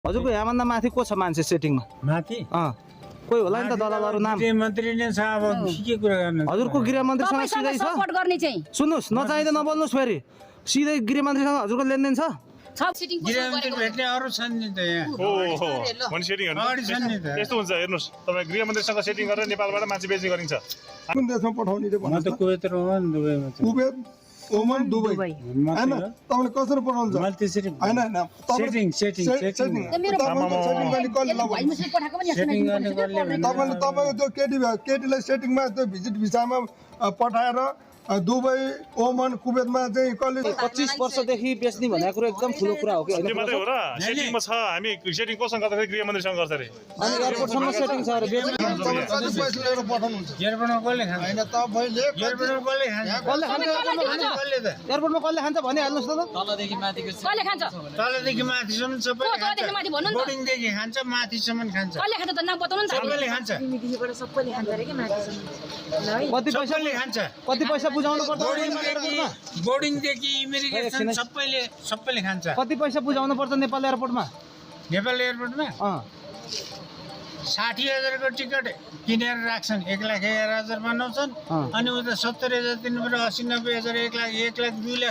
हजुरको यहाँभन्दा माथि को छ मान्छे सेटिङमा? माथि कोही होला नि त दलालहरु नाम? गृहमन्त्री नै छ। अब के कुरा गर्नु? हजुरको गृहमन्त्रीसँग सिधै छ? सपोर्ट गर्ने चाहिँ सुन्नुस्, नचाहिँदा नबोल्नुस् फेरि। सिधै गृहमन्त्रीसँग हजुरको लेनदेन छ? गृहमन्त्री भेट्ने अरू छन् नि त यहाँ। भनि सेटिङ गर्नु यस्तो हुन्छ। हेर्नुस्, तपाईँ गृहमन्त्रीसँग सेटिङ गरेर नेपालबाट मान्छे बेच्ने गरिन्छ। कुन देशमा पठाउने रे म त कुवेत र ओमान दुबईमा छु। कुवेत ओमान दुबई हैन तपाईले कसरी पठाउनुहुन्छ? मैले त्यसरी हैन हैन सेटिङ तपाईको त्यो केटीलाई सेटिङमा त्यो भिजिट भिसामा पठाएर दुबई ओमान कुवेतमा चाहिँ कसले 25 वर्षदेखि बेच्ने भनेको कुरो एकदम ठुलो कुरा हो कि त्यो मात्रै हो र? सेटिङमा छ। हामी सेटिङ कोसँग गर्दाखेरि गृहमन्त्रीसँग गर्छ रे। अनि एयरपोर्टसम्म सेटिङ छ रे बेच्ने। तपाईले कति पैसा लिएर पठाउनुहुन्छ? एयरपोर्टमा कसले खान्छ? हैन तपाईले एयरपोर्टमा कसले खान्छ? कसले खान्छ? कसले त? एयरपोर्टमा कसले खान्छ भनिहाल्नुस् त। कसले खान्छ? तलदेखि माथिसम्म सबै को तलदेखि माथि भन्नु नि त? बोर्डिङदेखि खान्छ माथिसम्म खान्छ। कसले खान्छ त नाम बताउनु नि त? सबैले खान्छ। सबैले खान्छ रे के माथिसम्म कति पैसा सबैले खान्छ। कति पैसा बुझाउनु पर्छ? बोर्डिङदेखि इमिग्रेसन सबैले खान्छ। कति पैसा बुझाउनु पर्छ नेपाल एयरपोर्टमा? नेपाल एयरपोर्टमा 60,000 को टिकट किनेर राख्छन्। 1,11,000 बनाउँछन्। अनि उता 70,000 तिर्नु पर्यो, 80,000, 90,000, 1 लाख 2 लाख